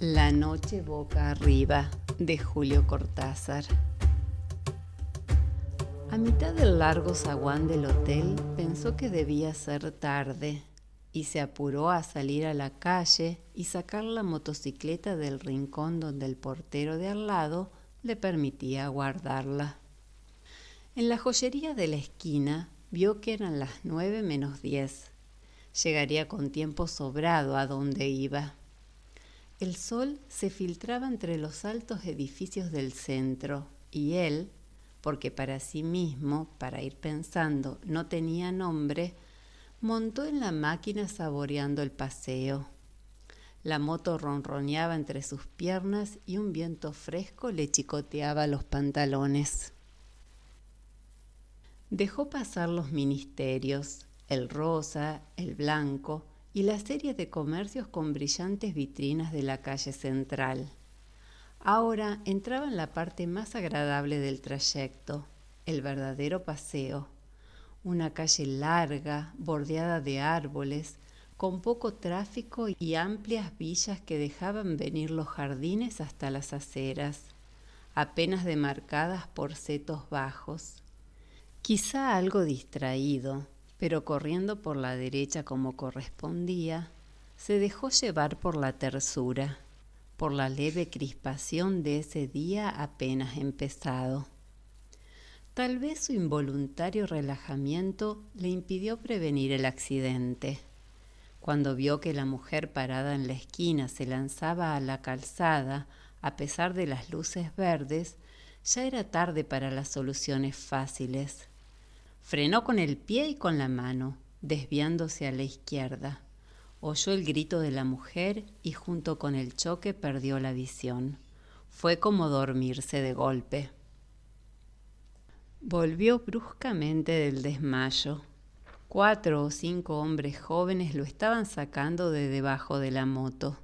La noche boca arriba, de Julio Cortázar. A mitad del largo zaguán del hotel pensó que debía ser tarde y se apuró a salir a la calle y sacar la motocicleta del rincón donde el portero de al lado le permitía guardarla. En la joyería de la esquina vio que eran las 9:10. Llegaría con tiempo sobrado a donde iba. El sol se filtraba entre los altos edificios del centro y él, porque para sí mismo, para ir pensando, no tenía nombre, montó en la máquina saboreando el paseo. La moto ronroneaba entre sus piernas y un viento fresco le chicoteaba los pantalones. Dejó pasar los ministerios, el rosa, el blanco y la serie de comercios con brillantes vitrinas de la calle central. Ahora entraba en la parte más agradable del trayecto, el verdadero paseo. Una calle larga, bordeada de árboles, con poco tráfico y amplias villas que dejaban venir los jardines hasta las aceras, apenas demarcadas por setos bajos. Quizá algo distraído, pero corriendo por la derecha como correspondía, se dejó llevar por la tersura, por la leve crispación de ese día apenas empezado. Tal vez su involuntario relajamiento le impidió prevenir el accidente. Cuando vio que la mujer parada en la esquina se lanzaba a la calzada a pesar de las luces verdes, ya era tarde para las soluciones fáciles. Frenó con el pie y con la mano, desviándose a la izquierda. Oyó el grito de la mujer y junto con el choque perdió la visión. Fue como dormirse de golpe. Volvió bruscamente del desmayo. 4 o 5 hombres jóvenes lo estaban sacando de debajo de la moto.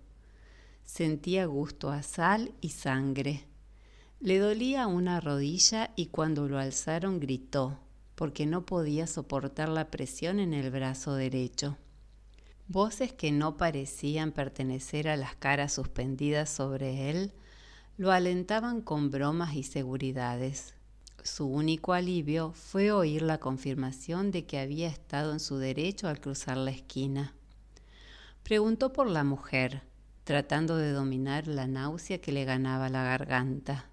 Sentía gusto a sal y sangre. Le dolía una rodilla y cuando lo alzaron gritó, porque no podía soportar la presión en el brazo derecho. Voces que no parecían pertenecer a las caras suspendidas sobre él lo alentaban con bromas y seguridades. Su único alivio fue oír la confirmación de que había estado en su derecho al cruzar la esquina. Preguntó por la mujer, tratando de dominar la náusea que le ganaba la garganta.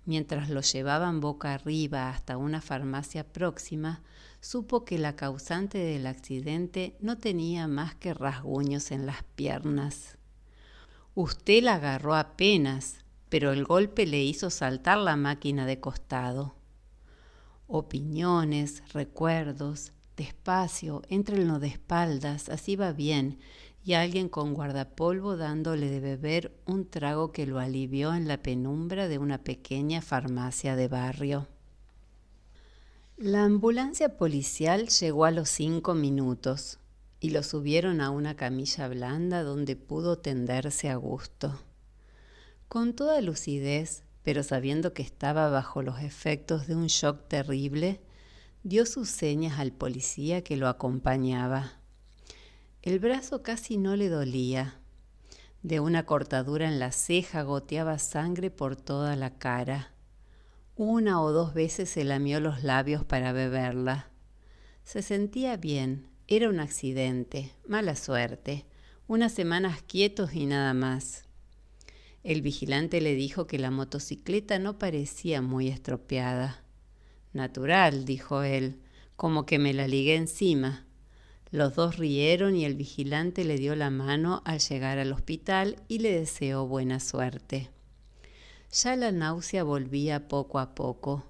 Mientras lo llevaban boca arriba hasta una farmacia próxima, supo que la causante del accidente no tenía más que rasguños en las piernas. Usted la agarró apenas, pero el golpe le hizo saltar la máquina de costado. Opiniones, recuerdos, despacio, éntrenlo de espaldas, así va bien, y alguien con guardapolvo dándole de beber un trago que lo alivió en la penumbra de una pequeña farmacia de barrio. La ambulancia policial llegó a los 5 minutos y lo subieron a una camilla blanda donde pudo tenderse a gusto. Con toda lucidez, pero sabiendo que estaba bajo los efectos de un shock terrible, dio sus señas al policía que lo acompañaba. El brazo casi no le dolía. De una cortadura en la ceja goteaba sangre por toda la cara. 1 o 2 veces se lamió los labios para beberla. Se sentía bien, era un accidente, mala suerte, unas semanas quietos y nada más. El vigilante le dijo que la motocicleta no parecía muy estropeada. Natural, dijo él, como que me la ligué encima. Los dos rieron y el vigilante le dio la mano al llegar al hospital y le deseó buena suerte. Ya la náusea volvía poco a poco.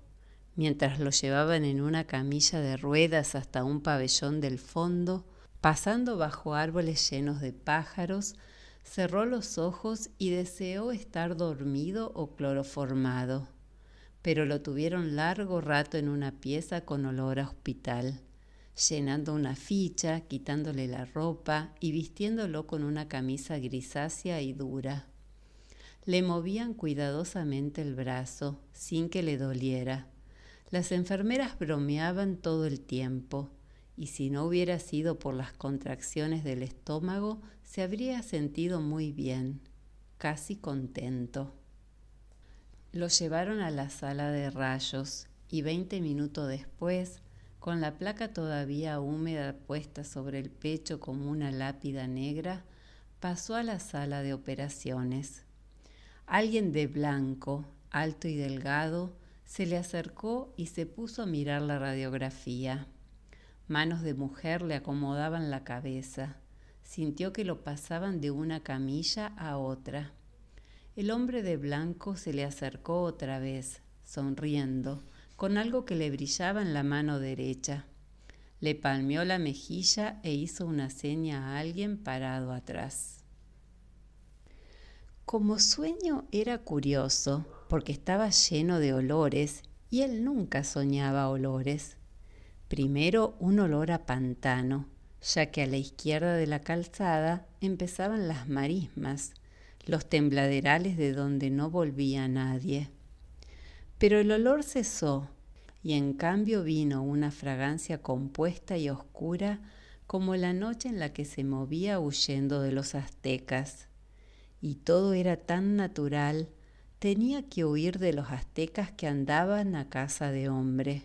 Mientras lo llevaban en una camilla de ruedas hasta un pabellón del fondo, pasando bajo árboles llenos de pájaros, cerró los ojos y deseó estar dormido o cloroformado. Pero lo tuvieron largo rato en una pieza con olor a hospital, llenando una ficha, quitándole la ropa y vistiéndolo con una camisa grisácea y dura. Le movían cuidadosamente el brazo, sin que le doliera. Las enfermeras bromeaban todo el tiempo, y si no hubiera sido por las contracciones del estómago, se habría sentido muy bien. casi contento. Lo llevaron a la sala de rayos y 20 minutos después, con la placa todavía húmeda puesta sobre el pecho como una lápida negra, pasó a la sala de operaciones. Alguien de blanco, alto y delgado, se le acercó y se puso a mirar la radiografía. Manos de mujer le acomodaban la cabeza. Sintió que lo pasaban de una camilla a otra. El hombre de blanco se le acercó otra vez, sonriendo, con algo que le brillaba en la mano derecha. Le palmeó la mejilla e hizo una seña a alguien parado atrás. Como sueño era curioso, porque estaba lleno de olores y él nunca soñaba olores. Primero un olor a pantano, ya que a la izquierda de la calzada empezaban las marismas, los tembladerales de donde no volvía nadie. Pero el olor cesó y en cambio vino una fragancia compuesta y oscura como la noche en la que se movía huyendo de los aztecas. Y todo era tan natural, tenía que huir de los aztecas que andaban a caza de hombre,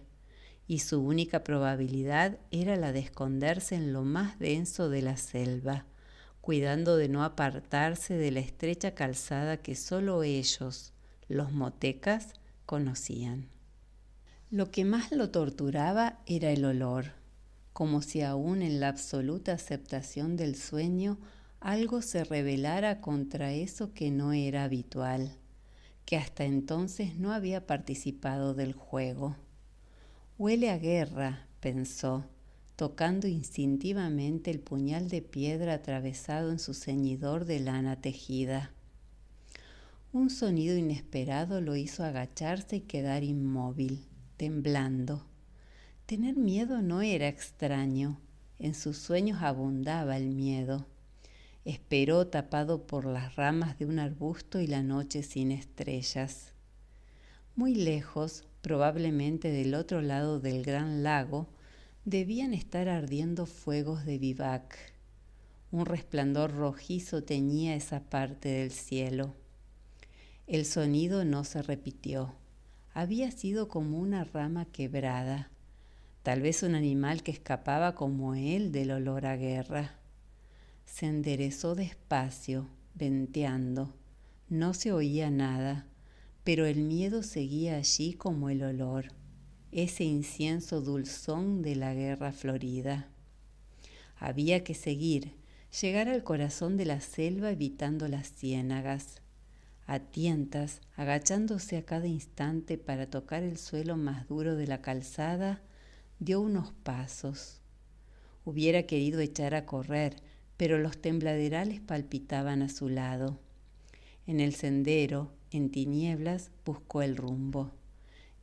y su única probabilidad era la de esconderse en lo más denso de la selva, cuidando de no apartarse de la estrecha calzada que solo ellos, los motecas, conocían. Lo que más lo torturaba era el olor, como si aún en la absoluta aceptación del sueño algo se rebelara contra eso que no era habitual, que hasta entonces no había participado del juego. Huele a guerra, pensó, tocando instintivamente el puñal de piedra atravesado en su ceñidor de lana tejida. Un sonido inesperado lo hizo agacharse y quedar inmóvil, temblando. Tener miedo no era extraño, en sus sueños abundaba el miedo. Esperó tapado por las ramas de un arbusto y la noche sin estrellas. Muy lejos, probablemente del otro lado del gran lago, debían estar ardiendo fuegos de vivac. Un resplandor rojizo teñía esa parte del cielo. El sonido no se repitió. Había sido como una rama quebrada, tal vez un animal que escapaba como él del olor a guerra. Se enderezó despacio, venteando. No se oía nada, pero el miedo seguía allí como el olor, ese incienso dulzón de la guerra florida. Había que seguir, llegar al corazón de la selva evitando las ciénagas. A tientas, agachándose a cada instante para tocar el suelo más duro de la calzada, dio unos pasos. Hubiera querido echar a correr, pero los tembladerales palpitaban a su lado. En el sendero, en tinieblas, buscó el rumbo.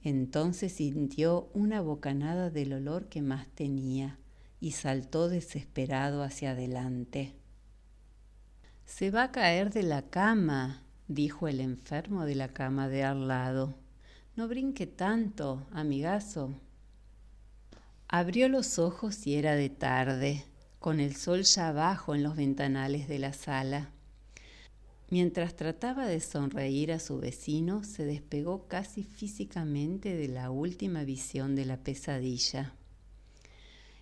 Entonces sintió una bocanada del olor que más tenía y saltó desesperado hacia adelante. «Se va a caer de la cama», dijo el enfermo de la cama de al lado. «No brinque tanto, amigazo». Abrió los ojos y era de tarde, con el sol ya abajo en los ventanales de la sala. Mientras trataba de sonreír a su vecino, se despegó casi físicamente de la última visión de la pesadilla.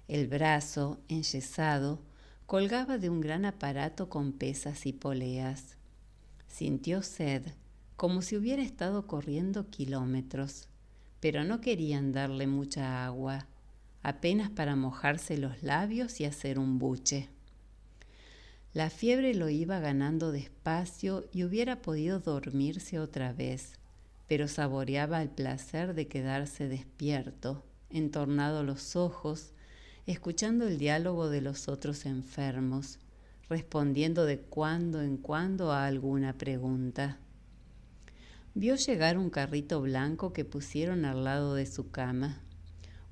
El brazo, enyesado, colgaba de un gran aparato con pesas y poleas. Sintió sed, como si hubiera estado corriendo kilómetros, pero no querían darle mucha agua, apenas para mojarse los labios y hacer un buche. La fiebre lo iba ganando despacio y hubiera podido dormirse otra vez, pero saboreaba el placer de quedarse despierto, entornado los ojos, escuchando el diálogo de los otros enfermos, respondiendo de cuando en cuando a alguna pregunta. Vio llegar un carrito blanco que pusieron al lado de su cama.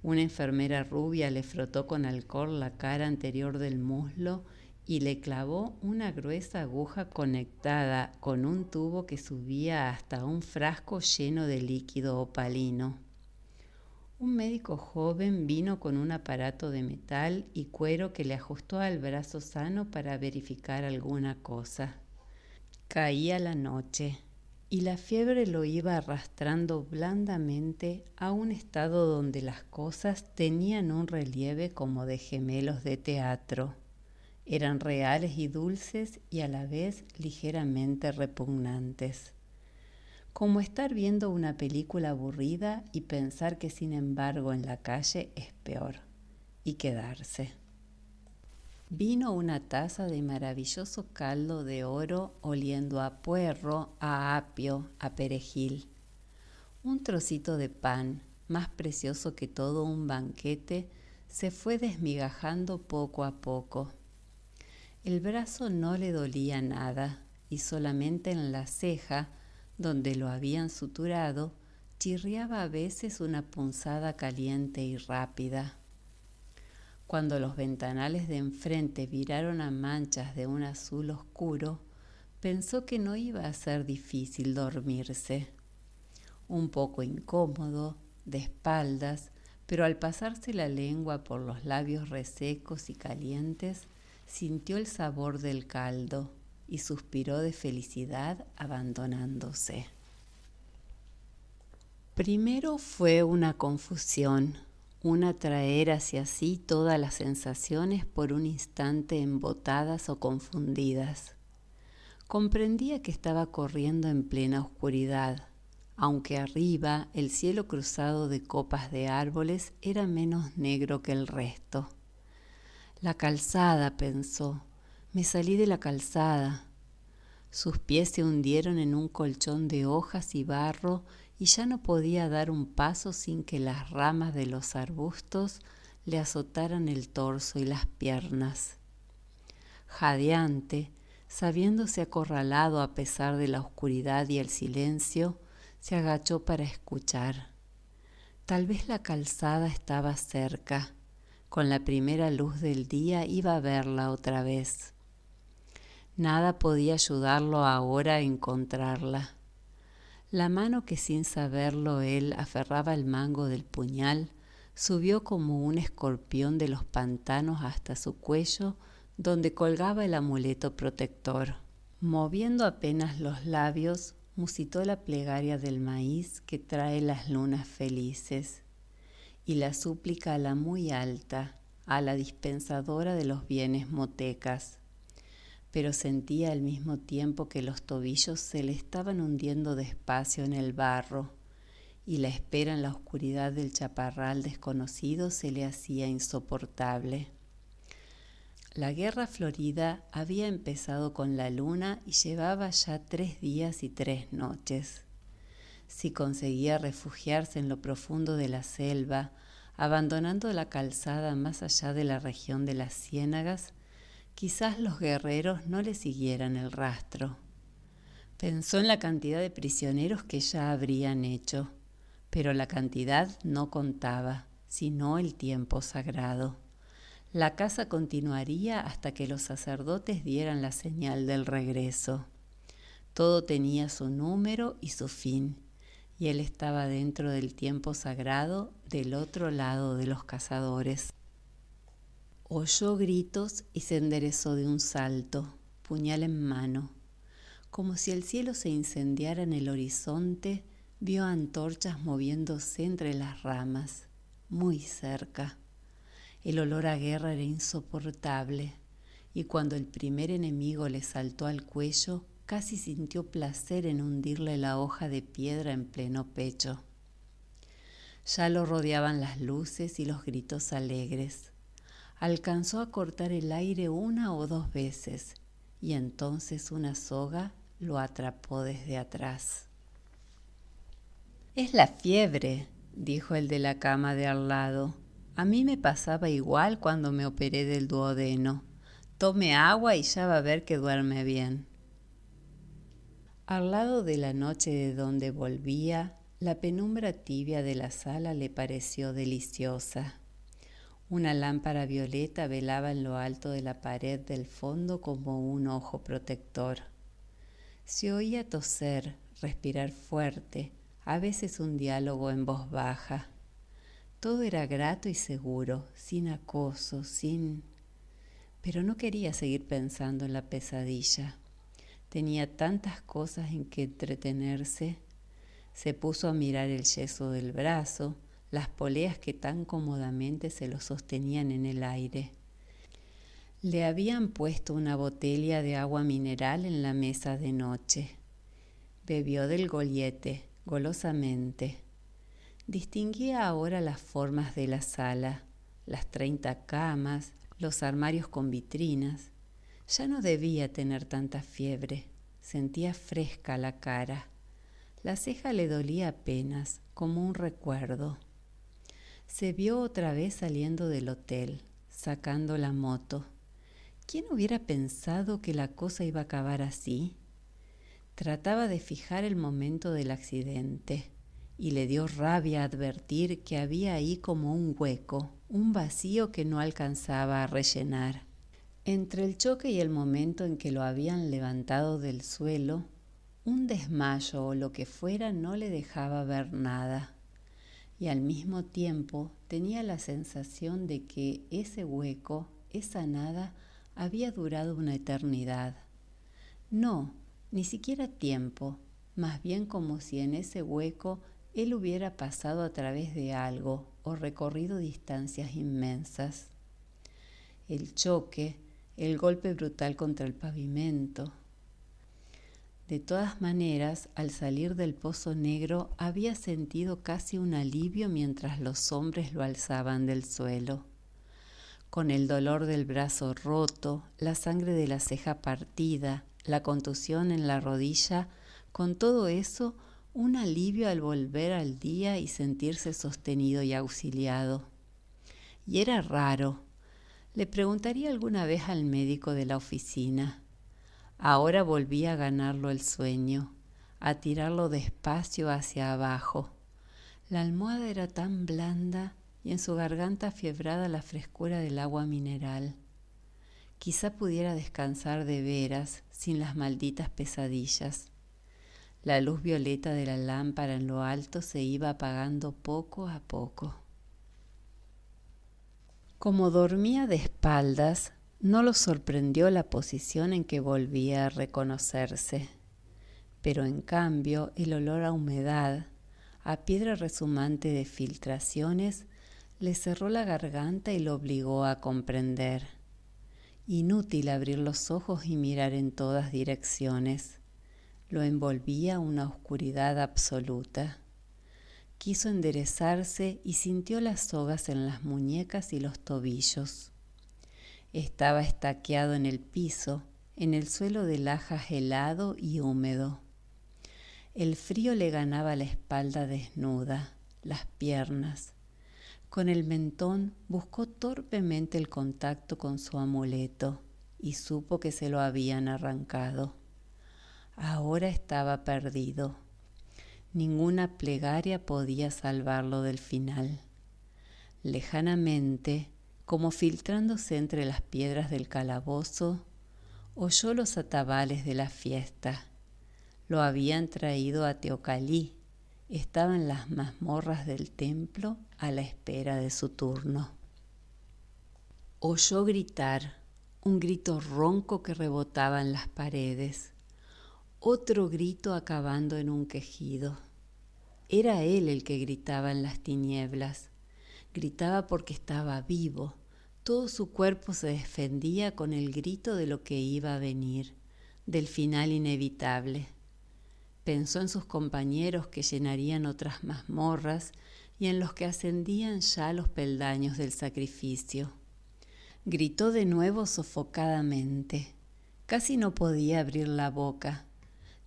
Una enfermera rubia le frotó con alcohol la cara anterior del muslo y le clavó una gruesa aguja conectada con un tubo que subía hasta un frasco lleno de líquido opalino. Un médico joven vino con un aparato de metal y cuero que le ajustó al brazo sano para verificar alguna cosa. Caía la noche y la fiebre lo iba arrastrando blandamente a un estado donde las cosas tenían un relieve como de gemelos de teatro. Eran reales y dulces y a la vez ligeramente repugnantes. Como estar viendo una película aburrida y pensar que sin embargo en la calle es peor. Y quedarse. Vino una taza de maravilloso caldo de oro oliendo a puerro, a apio, a perejil. Un trocito de pan, más precioso que todo un banquete, se fue desmigajando poco a poco. El brazo no le dolía nada y solamente en la ceja, donde lo habían suturado, chirriaba a veces una punzada caliente y rápida. Cuando los ventanales de enfrente viraron a manchas de un azul oscuro, pensó que no iba a ser difícil dormirse. Un poco incómodo, de espaldas, pero al pasarse la lengua por los labios resecos y calientes, sintió el sabor del caldo y suspiró de felicidad abandonándose. Primero fue una confusión, un atraer hacia sí todas las sensaciones por un instante embotadas o confundidas. Comprendía que estaba corriendo en plena oscuridad, aunque arriba el cielo cruzado de copas de árboles era menos negro que el resto. La calzada, pensó, me salí de la calzada. Sus pies se hundieron en un colchón de hojas y barro y ya no podía dar un paso sin que las ramas de los arbustos le azotaran el torso y las piernas. Jadeante, sabiéndose acorralado a pesar de la oscuridad y el silencio, se agachó para escuchar. Tal vez la calzada estaba cerca. Con la primera luz del día iba a verla otra vez. Nada podía ayudarlo ahora a encontrarla. La mano que sin saberlo él aferraba el mango del puñal subió como un escorpión de los pantanos hasta su cuello, donde colgaba el amuleto protector. Moviendo apenas los labios, musitó la plegaria del maíz que trae las lunas felices y la súplica a la muy alta, a la dispensadora de los bienes motecas. Pero sentía al mismo tiempo que los tobillos se le estaban hundiendo despacio en el barro y la espera en la oscuridad del chaparral desconocido se le hacía insoportable. La guerra florida había empezado con la luna y llevaba ya 3 días y 3 noches. Si conseguía refugiarse en lo profundo de la selva, abandonando la calzada más allá de la región de las ciénagas, quizás los guerreros no le siguieran el rastro. Pensó en la cantidad de prisioneros que ya habrían hecho, pero la cantidad no contaba, sino el tiempo sagrado. La caza continuaría hasta que los sacerdotes dieran la señal del regreso. Todo tenía su número y su fin, y él estaba dentro del tiempo sagrado del otro lado de los cazadores. Oyó gritos y se enderezó de un salto, puñal en mano. Como si el cielo se incendiara en el horizonte, vio antorchas moviéndose entre las ramas, muy cerca. El olor a guerra era insoportable, y cuando el primer enemigo le saltó al cuello, casi sintió placer en hundirle la hoja de piedra en pleno pecho. Ya lo rodeaban las luces y los gritos alegres. Alcanzó a cortar el aire 1 o 2 veces, y entonces una soga lo atrapó desde atrás. «Es la fiebre», dijo el de la cama de al lado. «A mí me pasaba igual cuando me operé del duodeno. Tome agua y ya va a ver que duerme bien». Al lado de la noche de donde volvía, la penumbra tibia de la sala le pareció deliciosa. Una lámpara violeta velaba en lo alto de la pared del fondo como un ojo protector. Se oía toser, respirar fuerte, a veces un diálogo en voz baja. Todo era grato y seguro, sin acoso, sin... Pero no quería seguir pensando en la pesadilla. Tenía tantas cosas en que entretenerse. Se puso a mirar el yeso del brazo, las poleas que tan cómodamente se lo sostenían en el aire. Le habían puesto una botella de agua mineral en la mesa de noche. Bebió del goliete, golosamente. Distinguía ahora las formas de la sala, las 30 camas, los armarios con vitrinas. Ya no debía tener tanta fiebre. Sentía fresca la cara. La ceja le dolía apenas, como un recuerdo. Se vio otra vez saliendo del hotel, sacando la moto. ¿Quién hubiera pensado que la cosa iba a acabar así? Trataba de fijar el momento del accidente y le dio rabia advertir que había ahí como un hueco, un vacío que no alcanzaba a rellenar. Entre el choque y el momento en que lo habían levantado del suelo, un desmayo o lo que fuera no le dejaba ver nada. Y al mismo tiempo tenía la sensación de que ese hueco, esa nada, había durado una eternidad. No, ni siquiera tiempo, más bien como si en ese hueco él hubiera pasado a través de algo o recorrido distancias inmensas. El choque, el golpe brutal contra el pavimento. De todas maneras, al salir del pozo negro había sentido casi un alivio mientras los hombres lo alzaban del suelo. Con el dolor del brazo roto, la sangre de la ceja partida, la contusión en la rodilla, con todo eso, un alivio al volver al día y sentirse sostenido y auxiliado. Y era raro. Le preguntaría alguna vez al médico de la oficina. Ahora volvía a ganarlo el sueño, a tirarlo despacio hacia abajo. La almohada era tan blanda y en su garganta afiebrada la frescura del agua mineral. Quizá pudiera descansar de veras sin las malditas pesadillas. La luz violeta de la lámpara en lo alto se iba apagando poco a poco. Como dormía de espaldas, no lo sorprendió la posición en que volvía a reconocerse. Pero en cambio el olor a humedad, a piedra resumante de filtraciones, le cerró la garganta y lo obligó a comprender. Inútil abrir los ojos y mirar en todas direcciones. Lo envolvía una oscuridad absoluta. Quiso enderezarse y sintió las sogas en las muñecas y los tobillos. Estaba estaqueado en el piso, en el suelo de lajas helado y húmedo. El frío le ganaba la espalda desnuda, las piernas. Con el mentón buscó torpemente el contacto con su amuleto y supo que se lo habían arrancado. Ahora estaba perdido. Ninguna plegaria podía salvarlo del final. Lejanamente, como filtrándose entre las piedras del calabozo, oyó los atabales de la fiesta. Lo habían traído a Teocalli. Estaba en las mazmorras del templo a la espera de su turno. Oyó gritar, un grito ronco que rebotaba en las paredes. Otro grito acabando en un quejido. Era él el que gritaba en las tinieblas. Gritaba porque estaba vivo. Todo su cuerpo se defendía con el grito de lo que iba a venir, del final inevitable. Pensó en sus compañeros que llenarían otras mazmorras y en los que ascendían ya los peldaños del sacrificio. Gritó de nuevo sofocadamente. Casi no podía abrir la boca.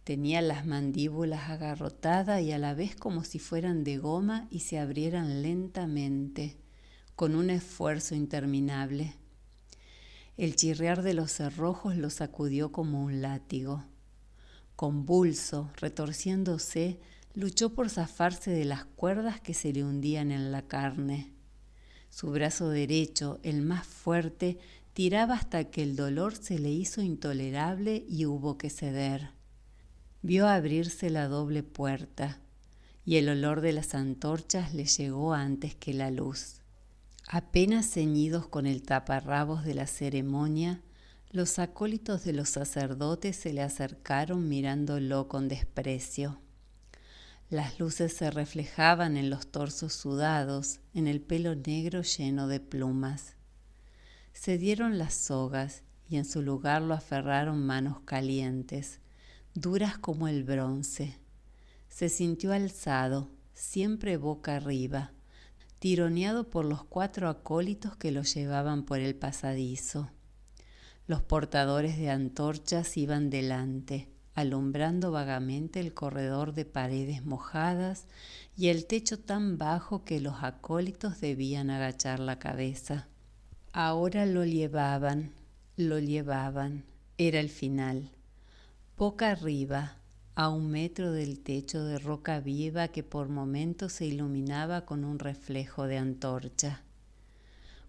Tenía las mandíbulas agarrotadas y a la vez como si fueran de goma y se abrieran lentamente, con un esfuerzo interminable. El chirriar de los cerrojos lo sacudió como un látigo. Convulso, retorciéndose, luchó por zafarse de las cuerdas que se le hundían en la carne. Su brazo derecho, el más fuerte, tiraba hasta que el dolor se le hizo intolerable y hubo que ceder. Vio abrirse la doble puerta y el olor de las antorchas le llegó antes que la luz. Apenas ceñidos con el taparrabos de la ceremonia, Los acólitos de los sacerdotes se le acercaron mirándolo con desprecio. Las luces se reflejaban en los torsos sudados, en el pelo negro lleno de plumas. Se dieron las sogas y en su lugar lo aferraron manos calientes, duras como el bronce. Se sintió alzado, siempre boca arriba, tironeado por los 4 acólitos que lo llevaban por el pasadizo. Los portadores de antorchas iban delante, alumbrando vagamente el corredor de paredes mojadas y el techo tan bajo que los acólitos debían agachar la cabeza. Ahora lo llevaban, era el final. Boca arriba, a 1 metro del techo de roca viva que por momentos se iluminaba con un reflejo de antorcha.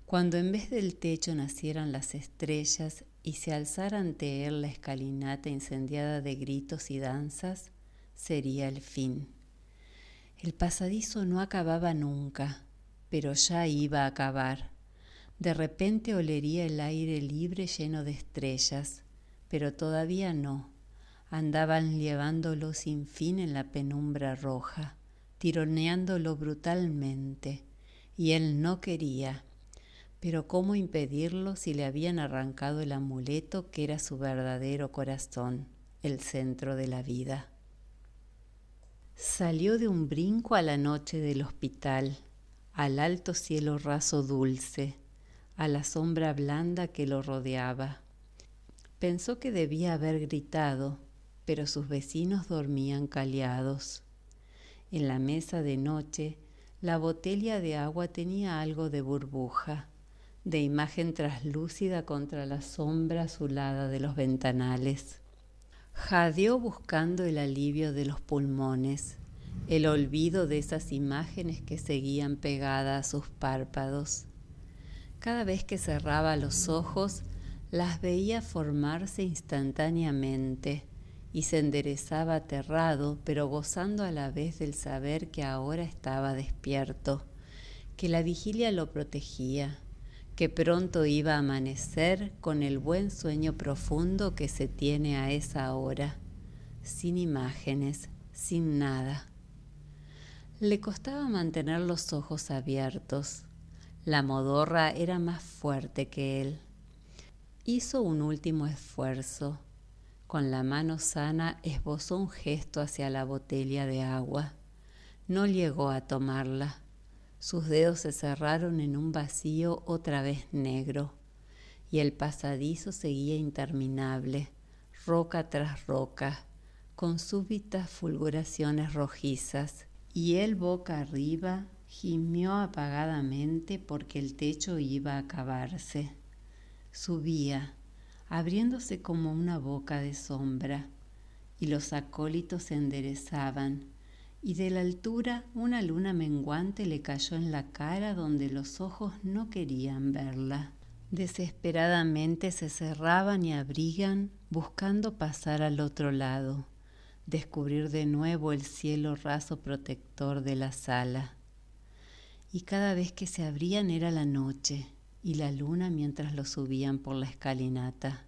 Cuando en vez del techo nacieran las estrellas y se alzara ante él la escalinata incendiada de gritos y danzas, sería el fin. El pasadizo no acababa nunca, pero ya iba a acabar. De repente olería el aire libre lleno de estrellas, pero todavía no. Andaban llevándolo sin fin en la penumbra roja, tironeándolo brutalmente, y él no quería. Pero ¿cómo impedirlo si le habían arrancado el amuleto que era su verdadero corazón, el centro de la vida? Salió de un brinco a la noche del hospital, al alto cielo raso dulce, a la sombra blanda que lo rodeaba. Pensó que debía haber gritado, pero sus vecinos dormían caleados. En la mesa de noche, la botella de agua tenía algo de burbuja, de imagen traslúcida contra la sombra azulada de los ventanales. Jadeó buscando el alivio de los pulmones, el olvido de esas imágenes que seguían pegadas a sus párpados. Cada vez que cerraba los ojos, las veía formarse instantáneamente y se enderezaba aterrado, pero gozando a la vez del saber que ahora estaba despierto, que la vigilia lo protegía, que pronto iba a amanecer con el buen sueño profundo que se tiene a esa hora, sin imágenes, sin nada. Le costaba mantener los ojos abiertos. La modorra era más fuerte que él. Hizo un último esfuerzo. Con la mano sana esbozó un gesto hacia la botella de agua. No llegó a tomarla. Sus dedos se cerraron en un vacío otra vez negro, y el pasadizo seguía interminable, roca tras roca, con súbitas fulguraciones rojizas, y él boca arriba gimió apagadamente porque el techo iba a acabarse. Subía, abriéndose como una boca de sombra, y los acólitos se enderezaban, y de la altura una luna menguante le cayó en la cara donde los ojos no querían verla. Desesperadamente se cerraban y abrían buscando pasar al otro lado, descubrir de nuevo el cielo raso protector de la sala. Y cada vez que se abrían era la noche y la luna mientras lo subían por la escalinata,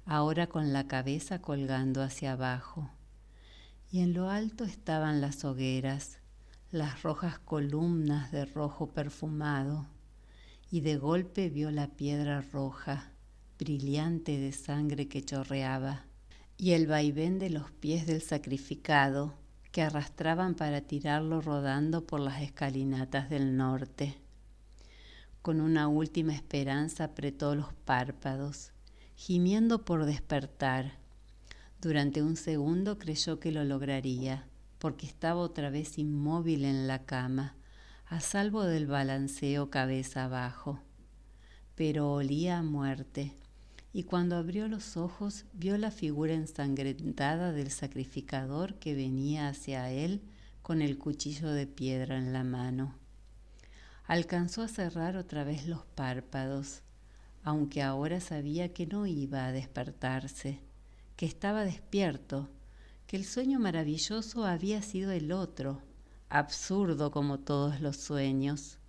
ahora con la cabeza colgando hacia abajo. Y en lo alto estaban las hogueras, las rojas columnas de rojo perfumado, y de golpe vio la piedra roja, brillante de sangre que chorreaba, y el vaivén de los pies del sacrificado que arrastraban para tirarlo rodando por las escalinatas del norte. Con una última esperanza apretó los párpados, gimiendo por despertar. Durante un segundo creyó que lo lograría, porque estaba otra vez inmóvil en la cama, a salvo del balanceo cabeza abajo. Pero olía a muerte, y cuando abrió los ojos vio la figura ensangrentada del sacrificador que venía hacia él con el cuchillo de piedra en la mano. Alcanzó a cerrar otra vez los párpados, aunque ahora sabía que no iba a despertarse, que estaba despierto, que el sueño maravilloso había sido el otro, absurdo como todos los sueños,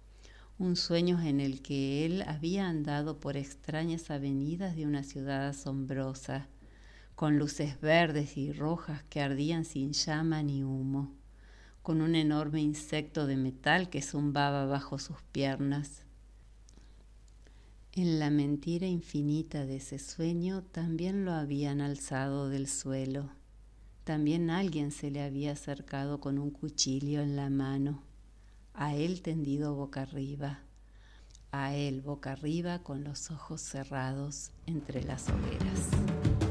un sueño en el que él había andado por extrañas avenidas de una ciudad asombrosa, con luces verdes y rojas que ardían sin llama ni humo, con un enorme insecto de metal que zumbaba bajo sus piernas. En la mentira infinita de ese sueño también lo habían alzado del suelo. También alguien se le había acercado con un cuchillo en la mano, a él tendido boca arriba, a él boca arriba con los ojos cerrados entre las hogueras.